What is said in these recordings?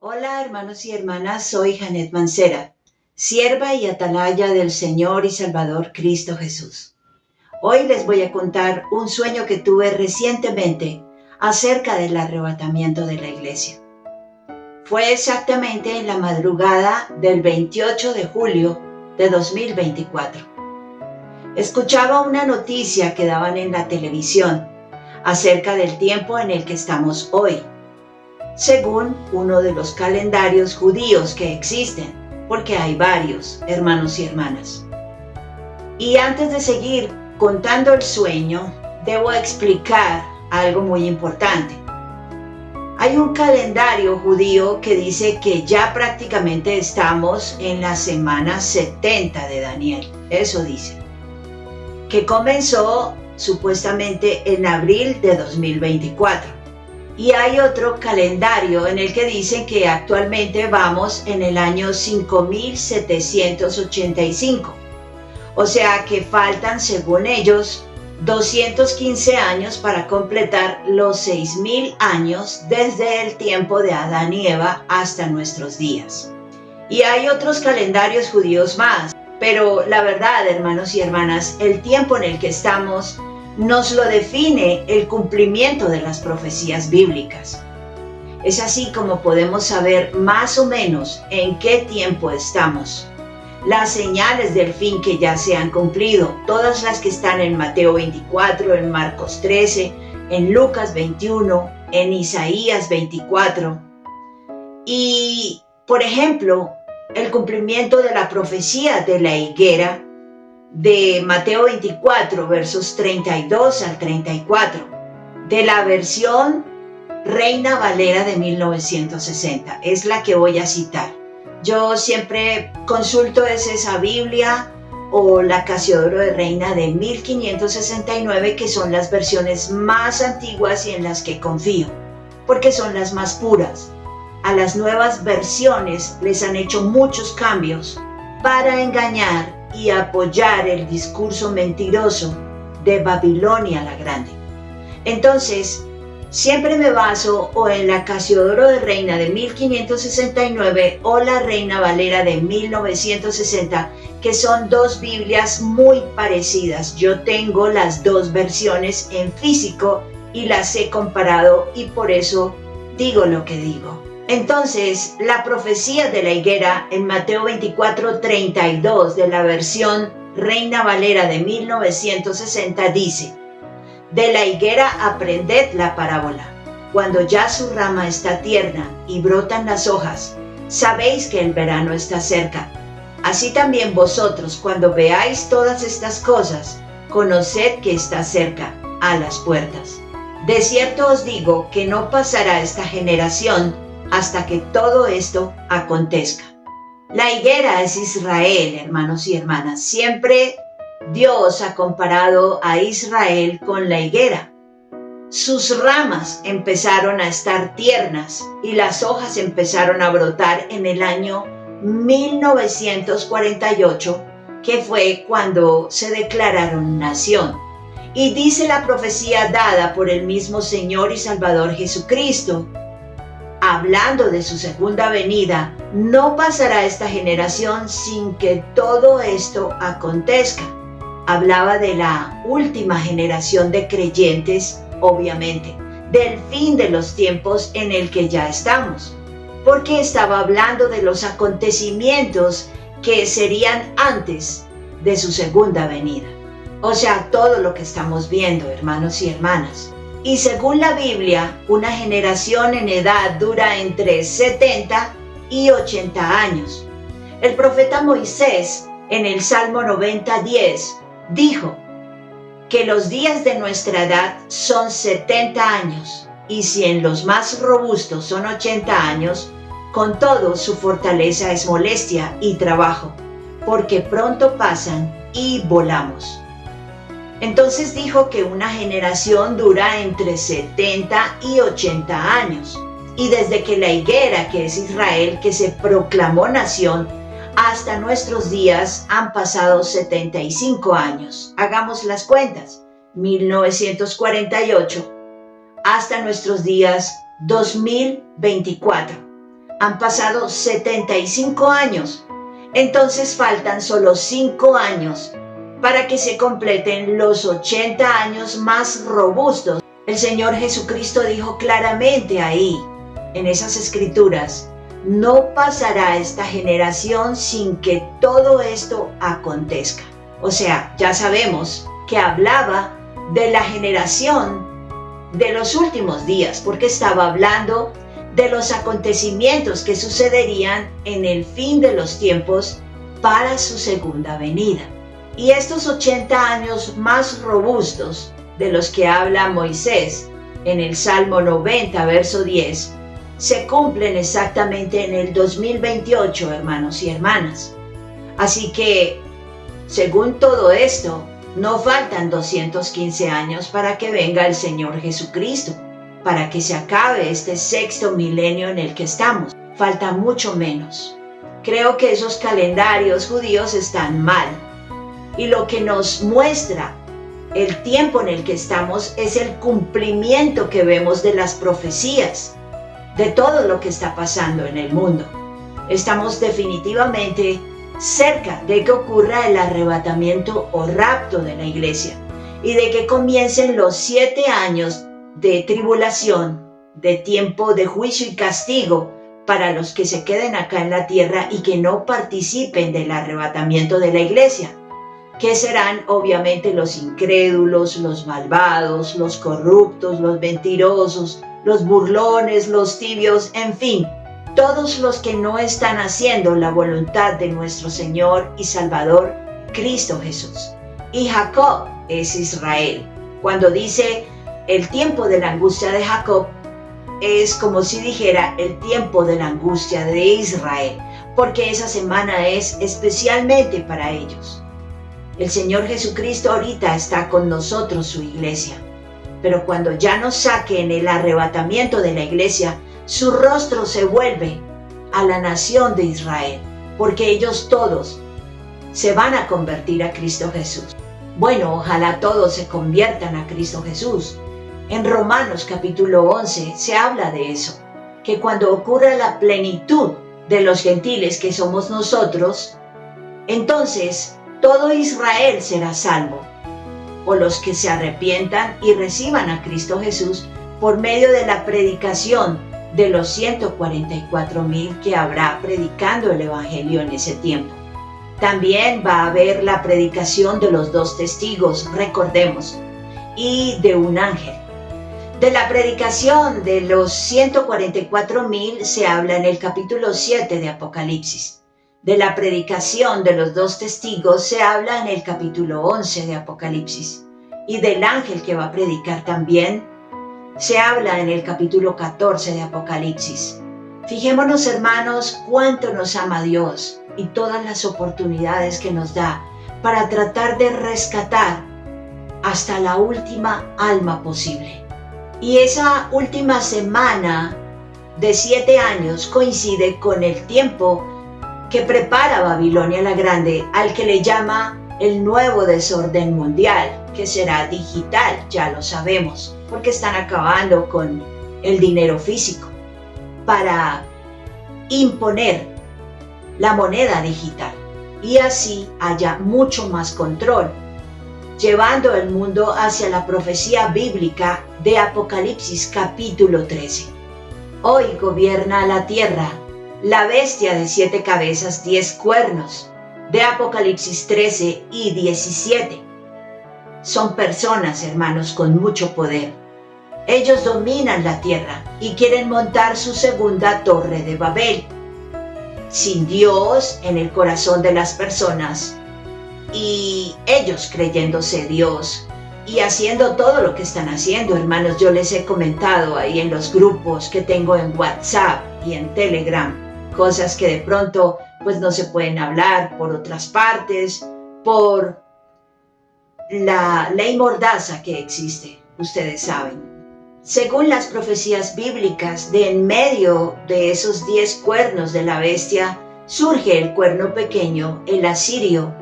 Hola hermanos y hermanas, soy Janet Mancera, sierva y atalaya del Señor y Salvador Cristo Jesús. Hoy les voy a contar un sueño que tuve recientemente acerca del arrebatamiento de la iglesia. Fue exactamente en la madrugada del 28 de julio de 2024. Escuchaba una noticia que daban en la televisión acerca del tiempo en el que estamos hoy, según uno de los calendarios judíos que existen, porque hay varios, hermanos y hermanas. Y antes de seguir contando el sueño, debo explicar algo muy importante. Hay un calendario judío que dice que ya prácticamente estamos en la semana 70 de Daniel, eso dice, que comenzó supuestamente en abril de 2024. Y hay otro calendario en el que dicen que actualmente vamos en el año 5785. O sea que faltan, según ellos, 215 años para completar los 6000 años desde el tiempo de Adán y Eva hasta nuestros días. Y hay otros calendarios judíos más, pero la verdad, hermanos y hermanas, el tiempo en el que estamos nos lo define el cumplimiento de las profecías bíblicas. Es así como podemos saber más o menos en qué tiempo estamos. Las señales del fin que ya se han cumplido, todas las que están en Mateo 24, en Marcos 13, en Lucas 21, en Isaías 24. Y, por ejemplo, el cumplimiento de la profecía de la higuera de Mateo 24, versos 32 al 34, de la versión Reina Valera de 1960. Es la que voy a citar. Yo siempre consulto esa Biblia o la Casiodoro de Reina de 1569, que son las versiones más antiguas y en las que confío, porque son las más puras. A las nuevas versiones les han hecho muchos cambios para engañar y apoyar el discurso mentiroso de Babilonia la Grande. Entonces, siempre me baso o en la Casiodoro de Reina de 1569 o la Reina Valera de 1960, que son dos Biblias muy parecidas. Yo tengo las dos versiones en físico y las he comparado y por eso digo lo que digo. Entonces, la profecía de la higuera en Mateo 24:32 de la versión Reina Valera de 1960 dice: de la higuera aprended la parábola. Cuando ya su rama está tierna y brotan las hojas, sabéis que el verano está cerca. Así también vosotros, cuando veáis todas estas cosas, conoced que está cerca, a las puertas. De cierto os digo que no pasará esta generación hasta que todo esto acontezca. La higuera es Israel, hermanos y hermanas. Siempre Dios ha comparado a Israel con la higuera. Sus ramas empezaron a estar tiernas y las hojas empezaron a brotar en el año 1948, que fue cuando se declararon nación. Y dice la profecía dada por el mismo Señor y Salvador Jesucristo, hablando de su segunda venida: no pasará esta generación sin que todo esto acontezca. Hablaba de la última generación de creyentes, obviamente, del fin de los tiempos en el que ya estamos, porque estaba hablando de los acontecimientos que serían antes de su segunda venida. O sea, todo lo que estamos viendo, hermanos y hermanas. Y según la Biblia, una generación en edad dura entre 70 y 80 años. El profeta Moisés, en el Salmo 90:10, dijo que los días de nuestra edad son 70 años, y si en los más robustos son 80 años, con todo su fortaleza es molestia y trabajo, porque pronto pasan y volamos. Entonces dijo que una generación dura entre 70 y 80 años. Y desde que la higuera, que es Israel, que se proclamó nación, hasta nuestros días han pasado 75 años. Hagamos las cuentas. 1948 hasta nuestros días 2024. Han pasado 75 años. Entonces faltan solo 5 años para que se completen los 80 años más robustos. El Señor Jesucristo dijo claramente ahí, en esas escrituras, no pasará esta generación sin que todo esto acontezca. O sea, ya sabemos que hablaba de la generación de los últimos días, porque estaba hablando de los acontecimientos que sucederían en el fin de los tiempos para su segunda venida. Y estos 80 años más robustos de los que habla Moisés en el Salmo 90, verso 10, se cumplen exactamente en el 2028, hermanos y hermanas. Así que, según todo esto, no faltan 215 años para que venga el Señor Jesucristo, para que se acabe este sexto milenio en el que estamos. Falta mucho menos. Creo que esos calendarios judíos están mal. Y lo que nos muestra el tiempo en el que estamos es el cumplimiento que vemos de las profecías, de todo lo que está pasando en el mundo. Estamos definitivamente cerca de que ocurra el arrebatamiento o rapto de la iglesia y de que comiencen los 7 años de tribulación, de tiempo de juicio y castigo para los que se queden acá en la tierra y que no participen del arrebatamiento de la iglesia, que serán obviamente los incrédulos, los malvados, los corruptos, los mentirosos, los burlones, los tibios, en fin, todos los que no están haciendo la voluntad de nuestro Señor y Salvador, Cristo Jesús. Y Jacob es Israel. Cuando dice el tiempo de la angustia de Jacob, es como si dijera el tiempo de la angustia de Israel, porque esa semana es especialmente para ellos. El Señor Jesucristo ahorita está con nosotros, su iglesia, pero cuando ya nos saque en el arrebatamiento de la iglesia, su rostro se vuelve a la nación de Israel, porque ellos todos se van a convertir a Cristo Jesús. Bueno, ojalá todos se conviertan a Cristo Jesús. En Romanos capítulo 11 se habla de eso, que cuando ocurra la plenitud de los gentiles que somos nosotros, entonces todo Israel será salvo, o los que se arrepientan y reciban a Cristo Jesús por medio de la predicación de los 144,000 que habrá predicando el Evangelio en ese tiempo. También va a haber la predicación de los 2 testigos, recordemos, y de un ángel. De la predicación de los 144,000 se habla en el capítulo 7 de Apocalipsis. De la predicación de los 2 testigos se habla en el capítulo 11 de Apocalipsis. Y del ángel que va a predicar también se habla en el capítulo 14 de Apocalipsis. Fijémonos, hermanos, cuánto nos ama Dios y todas las oportunidades que nos da para tratar de rescatar hasta la última alma posible. Y esa última semana de 7 años coincide con el tiempo que prepara Babilonia la Grande, al que le llama el nuevo desorden mundial, que será digital, ya lo sabemos, porque están acabando con el dinero físico para imponer la moneda digital y así haya mucho más control, llevando el mundo hacia la profecía bíblica de Apocalipsis capítulo 13. Hoy gobierna la tierra la bestia de 7 cabezas, 10 cuernos, de Apocalipsis 13 y 17. Son personas, hermanos, con mucho poder. Ellos dominan la tierra y quieren montar su segunda torre de Babel, sin Dios en el corazón de las personas, y ellos creyéndose Dios y haciendo todo lo que están haciendo, hermanos. Yo les he comentado ahí en los grupos que tengo en WhatsApp y en Telegram, cosas que de pronto pues no se pueden hablar por otras partes, por la ley mordaza que existe, ustedes saben. Según las profecías bíblicas, de en medio de esos 10 cuernos de la bestia, surge el cuerno pequeño, el asirio,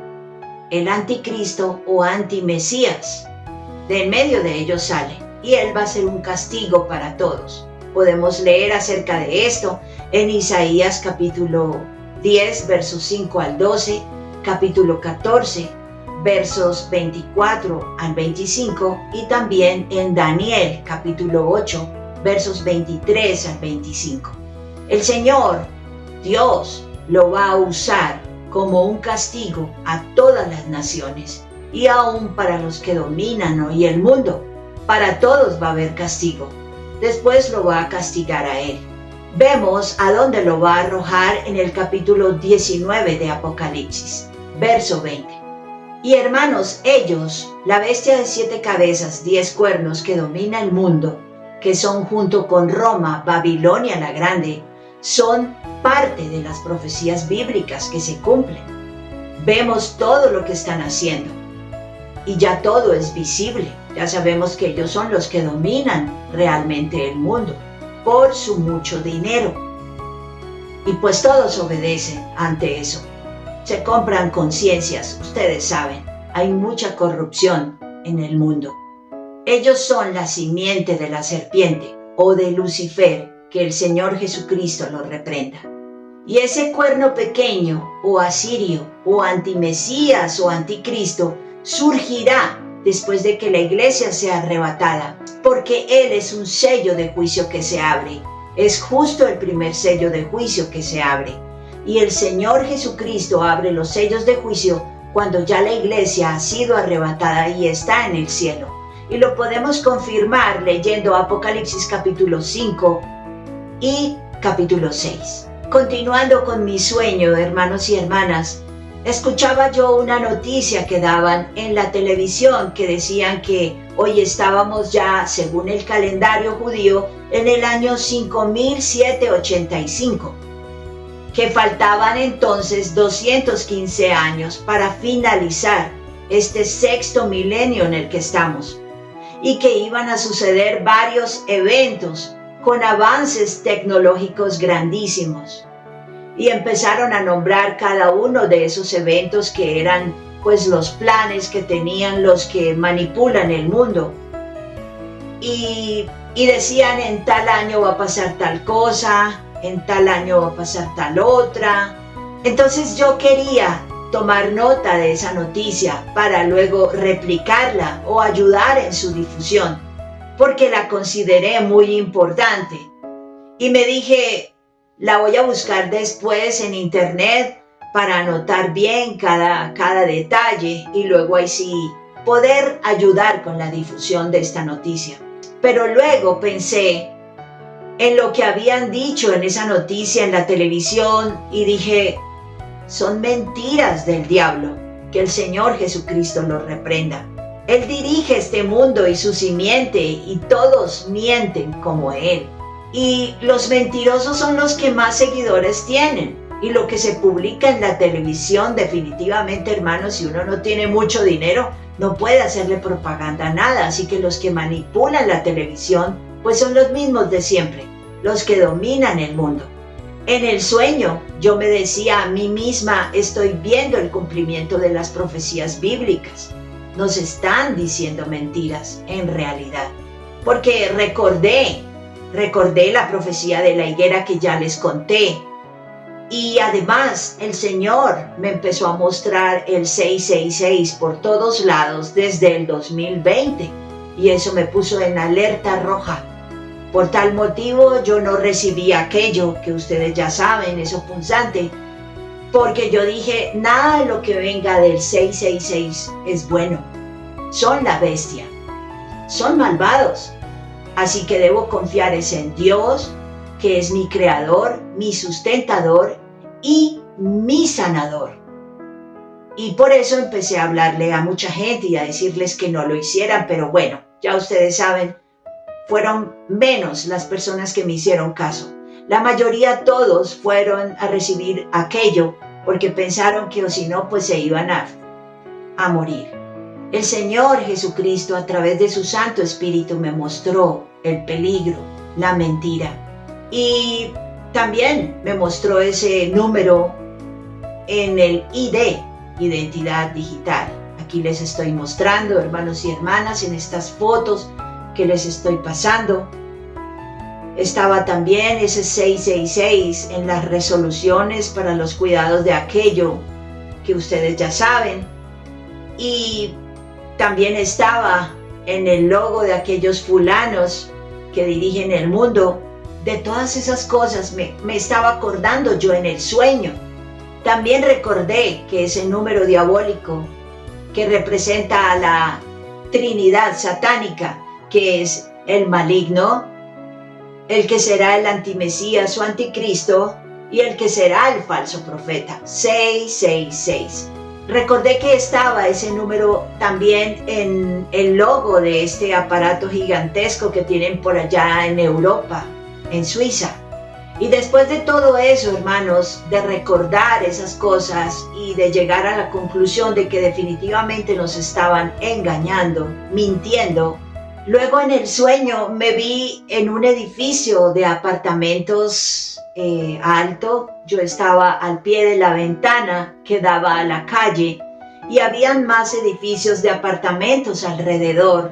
el anticristo o antimesías. De en medio de ellos sale, y él va a ser un castigo para todos. Podemos leer acerca de esto en Isaías capítulo 10, versos 5 al 12, capítulo 14, versos 24 al 25 y también en Daniel capítulo 8, versos 23 al 25. El Señor, Dios, lo va a usar como un castigo a todas las naciones y aún para los que dominan hoy el mundo. Para todos va a haber castigo. Después lo va a castigar a él. Vemos a dónde lo va a arrojar en el capítulo 19 de Apocalipsis, verso 20. Y hermanos, ellos, la bestia de 7 cabezas, 10 cuernos que domina el mundo, que son junto con Roma, Babilonia la Grande, son parte de las profecías bíblicas que se cumplen. Vemos todo lo que están haciendo y ya todo es visible. Ya sabemos que ellos son los que dominan realmente el mundo por su mucho dinero. Y pues todos obedecen ante eso. Se compran conciencias, ustedes saben, hay mucha corrupción en el mundo. Ellos son la simiente de la serpiente o de Lucifer, que el Señor Jesucristo lo reprenda. Y ese cuerno pequeño o asirio o antimesías o anticristo surgirá después de que la iglesia sea arrebatada, porque Él es un sello de juicio que se abre. Es justo el primer sello de juicio que se abre. Y el Señor Jesucristo abre los sellos de juicio cuando ya la iglesia ha sido arrebatada y está en el cielo. Y lo podemos confirmar leyendo Apocalipsis capítulo 5 y capítulo 6. Continuando con mi sueño, hermanos y hermanas, escuchaba yo una noticia que daban en la televisión que decían que hoy estábamos ya, según el calendario judío, en el año 5785, que faltaban entonces 215 años para finalizar este sexto milenio en el que estamos, y que iban a suceder varios eventos con avances tecnológicos grandísimos. Y empezaron a nombrar cada uno de esos eventos que eran pues los planes que tenían los que manipulan el mundo. Y decían, en tal año va a pasar tal cosa, en tal año va a pasar tal otra. Entonces yo quería tomar nota de esa noticia para luego replicarla o ayudar en su difusión, porque la consideré muy importante. Y me dije, la voy a buscar después en internet para anotar bien cada detalle y luego ahí sí poder ayudar con la difusión de esta noticia. Pero luego pensé en lo que habían dicho en esa noticia en la televisión y dije, son mentiras del diablo, que el Señor Jesucristo lo reprenda. Él dirige este mundo y su simiente y todos mienten como Él. Y los mentirosos son los que más seguidores tienen. Y lo que se publica en la televisión, definitivamente, hermanos, si uno no tiene mucho dinero, no puede hacerle propaganda a nada. Así que los que manipulan la televisión, pues son los mismos de siempre, los que dominan el mundo. En el sueño, yo me decía a mí misma, estoy viendo el cumplimiento de las profecías bíblicas. Nos están diciendo mentiras en realidad. Porque recordé la profecía de la higuera que ya les conté. Y además el Señor me empezó a mostrar el 666 por todos lados desde el 2020. Y eso me puso en alerta roja. Por tal motivo yo no recibí aquello que ustedes ya saben, eso punzante. Porque yo dije, nada de lo que venga del 666 es bueno. Son la bestia. Son malvados. Así que debo confiar en Dios, que es mi creador, mi sustentador y mi sanador. Y por eso empecé a hablarle a mucha gente y a decirles que no lo hicieran, pero bueno, ya ustedes saben, fueron menos las personas que me hicieron caso. La mayoría, todos, fueron a recibir aquello porque pensaron que o si no, pues se iban a morir. El Señor Jesucristo, a través de su Santo Espíritu, me mostró el peligro, la mentira. Y también me mostró ese número en el ID, Identidad Digital. Aquí les estoy mostrando, hermanos y hermanas, en estas fotos que les estoy pasando. Estaba también ese 666 en las resoluciones para los cuidados de aquello que ustedes ya saben. Y también estaba en el logo de aquellos fulanos que dirigen el mundo. De todas esas cosas me estaba acordando yo en el sueño. También recordé que ese número diabólico que representa a la Trinidad satánica, que es el maligno, el que será el antimesías o anticristo y el que será el falso profeta. 666. Recordé que estaba ese número también en el logo de este aparato gigantesco que tienen por allá en Europa, en Suiza. Y después de todo eso, hermanos, de recordar esas cosas y de llegar a la conclusión de que definitivamente nos estaban engañando, mintiendo, luego en el sueño me vi en un edificio de apartamentos alto. Yo estaba al pie de la ventana que daba a la calle y habían más edificios de apartamentos alrededor.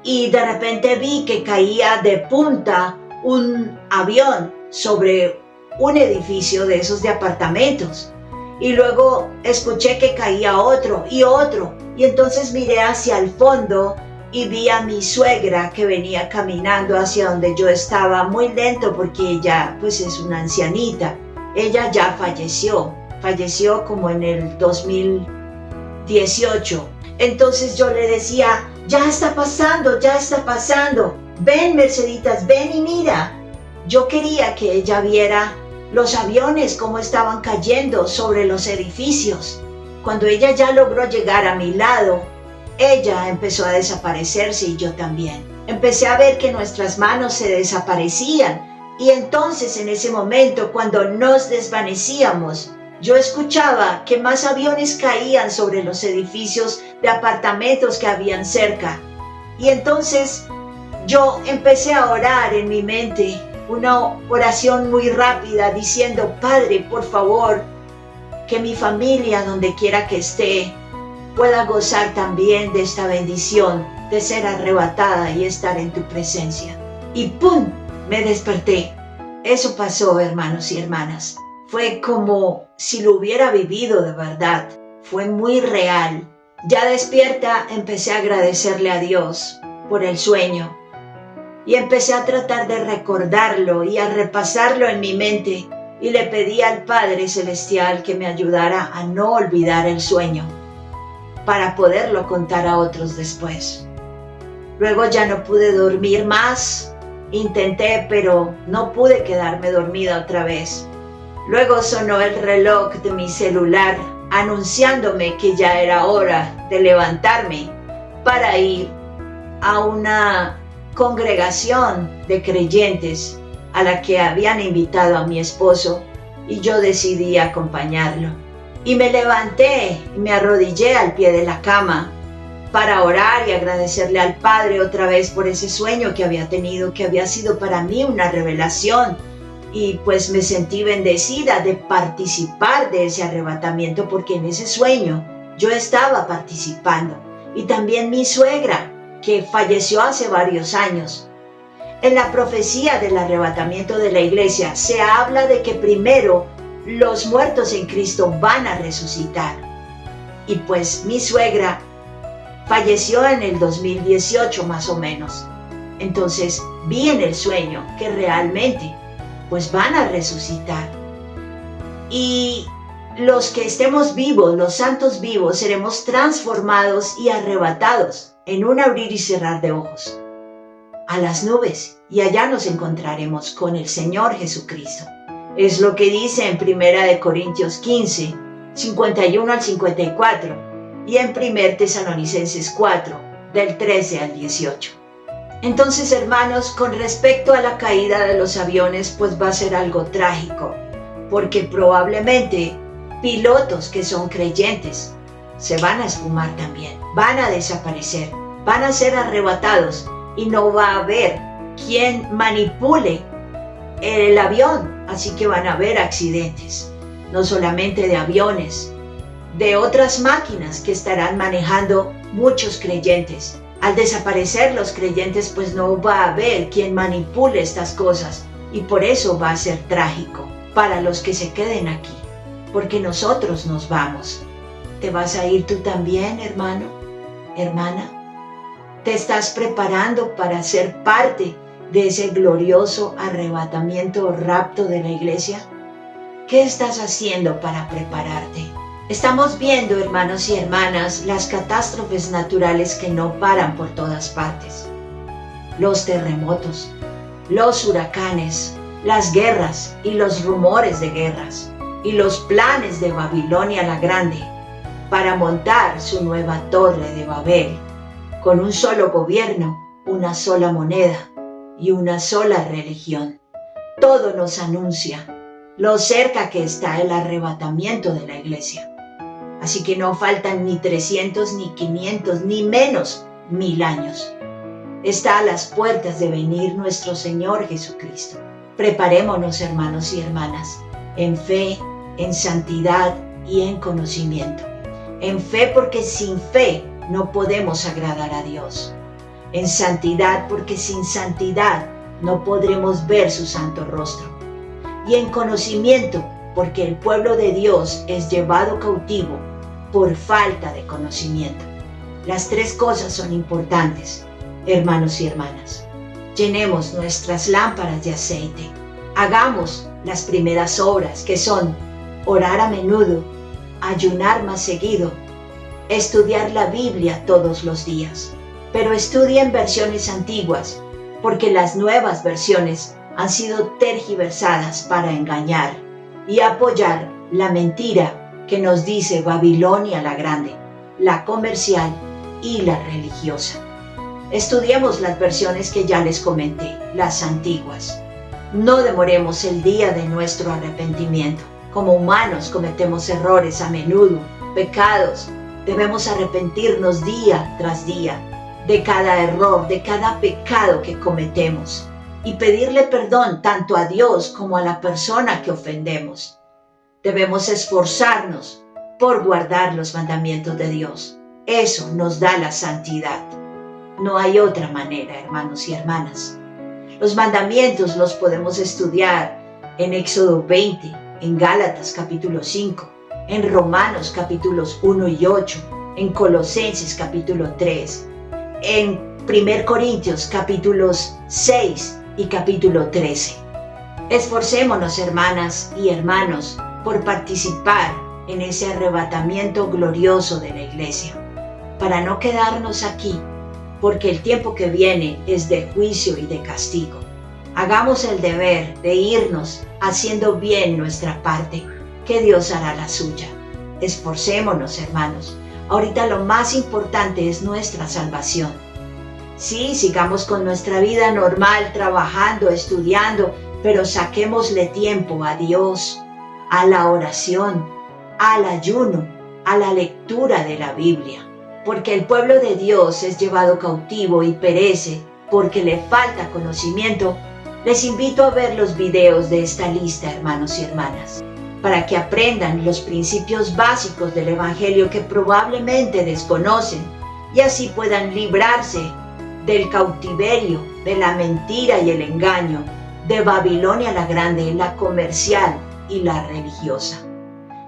Y de repente vi que caía de punta un avión sobre un edificio de esos de apartamentos. Y luego escuché que caía otro y otro. Y entonces miré hacia el fondo y vi a mi suegra que venía caminando hacia donde yo estaba muy lento porque ella pues es una ancianita. Ella ya falleció como en el 2018. Entonces yo le decía, ya está pasando, ven Merceditas, ven y mira. Yo quería que ella viera los aviones como estaban cayendo sobre los edificios. Cuando ella ya logró llegar a mi lado, ella empezó a desaparecerse y yo también. Empecé a ver que nuestras manos se desaparecían y entonces en ese momento, cuando nos desvanecíamos, yo escuchaba que más aviones caían sobre los edificios de apartamentos que habían cerca. Y entonces yo empecé a orar en mi mente, una oración muy rápida diciendo, Padre, por favor, que mi familia, donde quiera que esté, pueda gozar también de esta bendición de ser arrebatada y estar en tu presencia. Y ¡pum!, me desperté. Eso pasó, hermanos y hermanas. Fue como si lo hubiera vivido de verdad. Fue muy real. Ya despierta, empecé a agradecerle a Dios por el sueño. Y empecé a tratar de recordarlo y a repasarlo en mi mente. Y le pedí al Padre Celestial que me ayudara a no olvidar el sueño, para poderlo contar a otros después. Luego ya no pude dormir más. Intenté, pero no pude quedarme dormida otra vez. Luego sonó el reloj de mi celular anunciándome que ya era hora de levantarme para ir a una congregación de creyentes a la que habían invitado a mi esposo y yo decidí acompañarlo. Y me levanté y me arrodillé al pie de la cama para orar y agradecerle al Padre otra vez por ese sueño que había tenido, que había sido para mí una revelación. Y pues me sentí bendecida de participar de ese arrebatamiento porque en ese sueño yo estaba participando. Y también mi suegra, que falleció hace varios años. En la profecía del arrebatamiento de la iglesia se habla de que primero los muertos en Cristo van a resucitar. Y pues mi suegra falleció en el 2018 más o menos. Entonces vi en el sueño que realmente pues van a resucitar. Y los que estemos vivos, los santos vivos, seremos transformados y arrebatados en un abrir y cerrar de ojos a las nubes, y allá nos encontraremos con el Señor Jesucristo. Es lo que dice en 1 Corintios 15, 51 al 54, y en 1 Tesalonicenses 4, del 13 al 18. Entonces, hermanos, con respecto a la caída de los aviones, pues va a ser algo trágico, porque probablemente pilotos que son creyentes se van a esfumar también, van a desaparecer, van a ser arrebatados y no va a haber quien manipule el avión, así que van a haber accidentes, no solamente de aviones, de otras máquinas que estarán manejando muchos creyentes Al desaparecer los creyentes, pues no va a haber quien manipule estas cosas, y por eso va a ser trágico para los que se queden aquí, porque nosotros nos vamos. ¿Te vas a ir tú también, hermano, hermana? ¿Te estás preparando para ser parte de ese glorioso arrebatamiento o rapto de la iglesia? ¿Qué estás haciendo para prepararte? Estamos viendo, hermanos y hermanas, las catástrofes naturales que no paran por todas partes. Los terremotos, los huracanes, las guerras y los rumores de guerras, y los planes de Babilonia la Grande para montar su nueva torre de Babel, con un solo gobierno, una sola moneda y una sola religión. Todo nos anuncia lo cerca que está el arrebatamiento de la iglesia. Así que no faltan ni 300, ni 500, ni menos 1000 años. Está a las puertas de venir nuestro Señor Jesucristo. Preparémonos, hermanos y hermanas, en fe, en santidad y en conocimiento. En fe, porque sin fe no podemos agradar a Dios. En santidad, porque sin santidad no podremos ver su santo rostro. Y en conocimiento, porque el pueblo de Dios es llevado cautivo por falta de conocimiento. Las tres cosas son importantes, hermanos y hermanas. Llenemos nuestras lámparas de aceite. Hagamos las primeras obras, que son orar a menudo, ayunar más seguido, estudiar la Biblia todos los días. Pero estudien versiones antiguas, porque las nuevas versiones han sido tergiversadas para engañar y apoyar la mentira que nos dice Babilonia la Grande, la comercial y la religiosa. Estudiemos las versiones que ya les comenté, las antiguas. No demoremos el día de nuestro arrepentimiento. Como humanos cometemos errores a menudo, pecados. Debemos arrepentirnos día tras día de cada error, de cada pecado que cometemos, y pedirle perdón tanto a Dios como a la persona que ofendemos. Debemos esforzarnos por guardar los mandamientos de Dios. Eso nos da la santidad. No hay otra manera, hermanos y hermanas. Los mandamientos los podemos estudiar en Éxodo 20, en Gálatas capítulo 5, en Romanos capítulos 1 y 8, en Colosenses capítulo 3, en 1 Corintios capítulos 6 y capítulo 13. Esforcémonos, hermanas y hermanos, por participar en ese arrebatamiento glorioso de la iglesia, para no quedarnos aquí, porque el tiempo que viene es de juicio y de castigo. Hagamos el deber de irnos haciendo bien nuestra parte, que Dios hará la suya. Esforcémonos, hermanos. Ahorita lo más importante es nuestra salvación. Sí, sigamos con nuestra vida normal, trabajando, estudiando, pero saquémosle tiempo a Dios, a la oración, al ayuno, a la lectura de la Biblia. Porque el pueblo de Dios es llevado cautivo y perece porque le falta conocimiento. Les invito a ver los videos de esta lista, hermanos y hermanas, para que aprendan los principios básicos del Evangelio que probablemente desconocen y así puedan librarse del cautiverio, de la mentira y el engaño, de Babilonia la Grande, la comercial y la religiosa.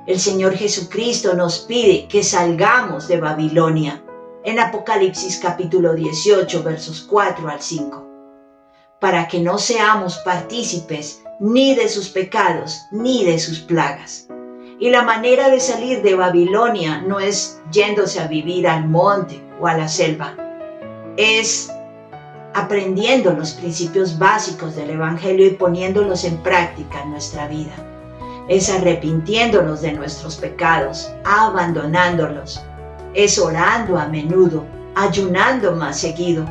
El Señor Jesucristo nos pide que salgamos de Babilonia en Apocalipsis capítulo 18, versos 4 al 5, para que no seamos partícipes ni de sus pecados ni de sus plagas. Y la manera de salir de Babilonia no es yéndose a vivir al monte o a la selva, es aprendiendo los principios básicos del Evangelio y poniéndolos en práctica en nuestra vida. Es arrepintiéndonos de nuestros pecados, abandonándolos. Es orando a menudo, ayunando más seguido,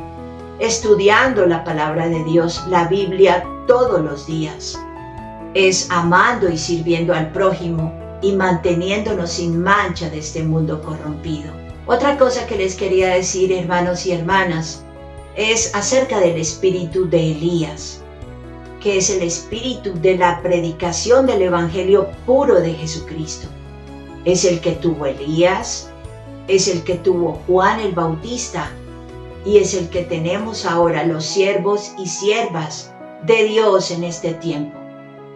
estudiando la palabra de Dios, la Biblia, todos los días. Es amando y sirviendo al prójimo y manteniéndonos sin mancha de este mundo corrompido. Otra cosa que les quería decir, hermanos y hermanas, es acerca del espíritu de Elías, que es el espíritu de la predicación del Evangelio puro de Jesucristo. Es el que tuvo Elías, es el que tuvo Juan el Bautista, y es el que tenemos ahora los siervos y siervas de Dios en este tiempo.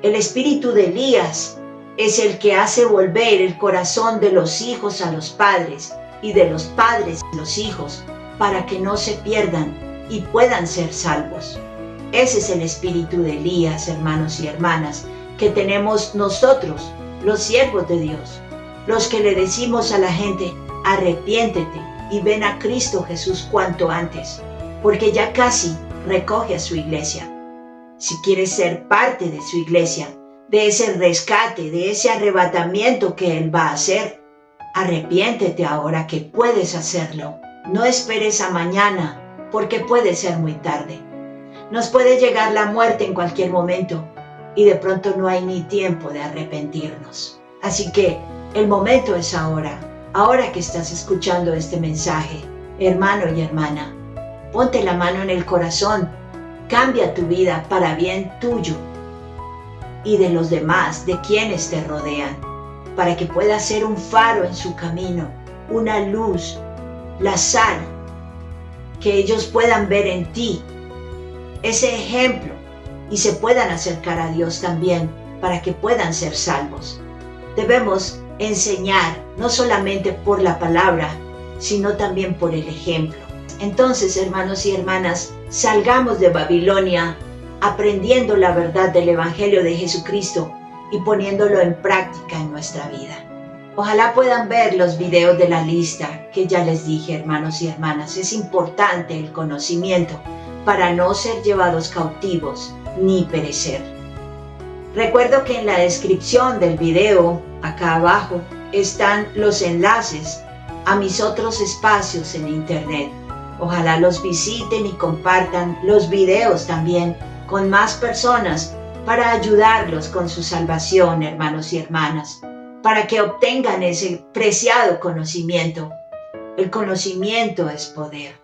El espíritu de Elías es el que hace volver el corazón de los hijos a los padres y de los padres a los hijos para que no se pierdan y puedan ser salvos. Ese es el espíritu de Elías, hermanos y hermanas, que tenemos nosotros, los siervos de Dios, los que le decimos a la gente: arrepiéntete y ven a Cristo Jesús cuanto antes, porque ya casi recoge a su iglesia. Si quieres ser parte de su iglesia, de ese rescate, de ese arrebatamiento que Él va a hacer, arrepiéntete ahora que puedes hacerlo. No esperes a mañana, porque puede ser muy tarde. Nos puede llegar la muerte en cualquier momento y de pronto no hay ni tiempo de arrepentirnos. Así que el momento es ahora. Ahora que estás escuchando este mensaje, hermano y hermana, ponte la mano en el corazón, cambia tu vida para bien tuyo y de los demás, de quienes te rodean, para que puedas ser un faro en su camino, una luz, la sal, que ellos puedan ver en ti ese ejemplo y se puedan acercar a Dios también para que puedan ser salvos. Debemos enseñar no solamente por la palabra, sino también por el ejemplo. Entonces, hermanos y hermanas, salgamos de Babilonia aprendiendo la verdad del Evangelio de Jesucristo y poniéndolo en práctica en nuestra vida. Ojalá puedan ver los videos de la lista que ya les dije, hermanos y hermanas. Es importante el conocimiento para no ser llevados cautivos ni perecer. Recuerdo que en la descripción del video, acá abajo, están los enlaces a mis otros espacios en internet. Ojalá los visiten y compartan los videos también con más personas para ayudarlos con su salvación, hermanos y hermanas, para que obtengan ese preciado conocimiento. El conocimiento es poder.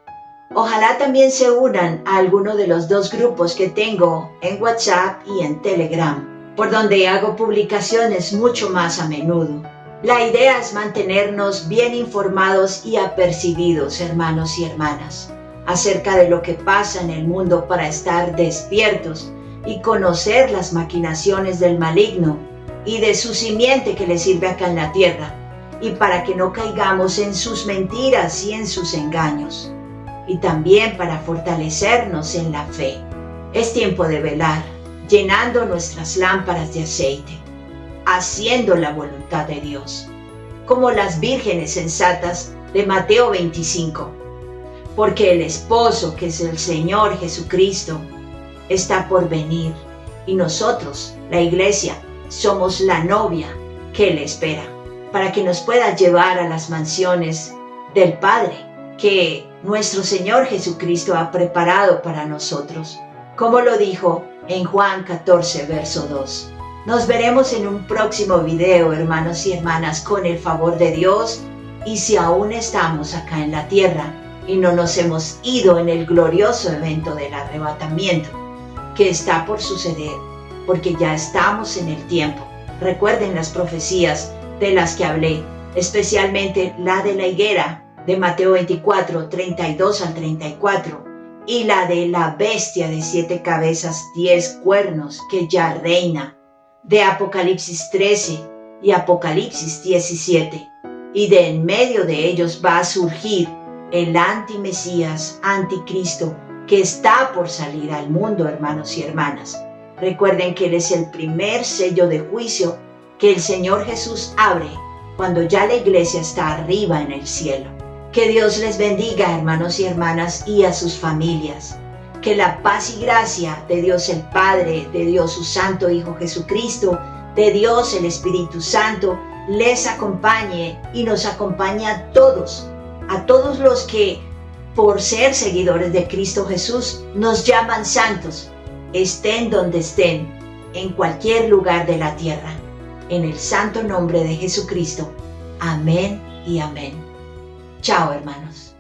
Ojalá también se unan a alguno de los 2 grupos que tengo en WhatsApp y en Telegram, por donde hago publicaciones mucho más a menudo. La idea es mantenernos bien informados y apercibidos, hermanos y hermanas, acerca de lo que pasa en el mundo para estar despiertos y conocer las maquinaciones del maligno y de su simiente que le sirve acá en la tierra, y para que no caigamos en sus mentiras y en sus engaños, y también para fortalecernos en la fe. Es tiempo de velar, llenando nuestras lámparas de aceite, haciendo la voluntad de Dios, como las vírgenes sensatas de Mateo 25, porque el esposo, que es el Señor Jesucristo, está por venir, y nosotros, la iglesia, somos la novia que Él espera, para que nos pueda llevar a las mansiones del Padre, que nuestro Señor Jesucristo ha preparado para nosotros, como lo dijo en Juan 14, verso 2. Nos veremos en un próximo video, hermanos y hermanas, con el favor de Dios, y si aún estamos acá en la tierra y no nos hemos ido en el glorioso evento del arrebatamiento que está por suceder, porque ya estamos en el tiempo. Recuerden las profecías de las que hablé, especialmente la de la higuera de Mateo 24, 32 al 34, y la de la bestia de 7 cabezas, 10 cuernos, que ya reina, de Apocalipsis 13 y Apocalipsis 17, y de en medio de ellos va a surgir el antimesías, anticristo, que está por salir al mundo, hermanos y hermanas. Recuerden que Él es el primer sello de juicio que el Señor Jesús abre cuando ya la iglesia está arriba en el cielo. Que Dios les bendiga, hermanos y hermanas, y a sus familias. Que la paz y gracia de Dios el Padre, de Dios su Santo Hijo Jesucristo, de Dios el Espíritu Santo, les acompañe y nos acompañe a todos los que por ser seguidores de Cristo Jesús nos llaman santos, estén donde estén, en cualquier lugar de la tierra. En el santo nombre de Jesucristo. Amén y amén. Chao, hermanos.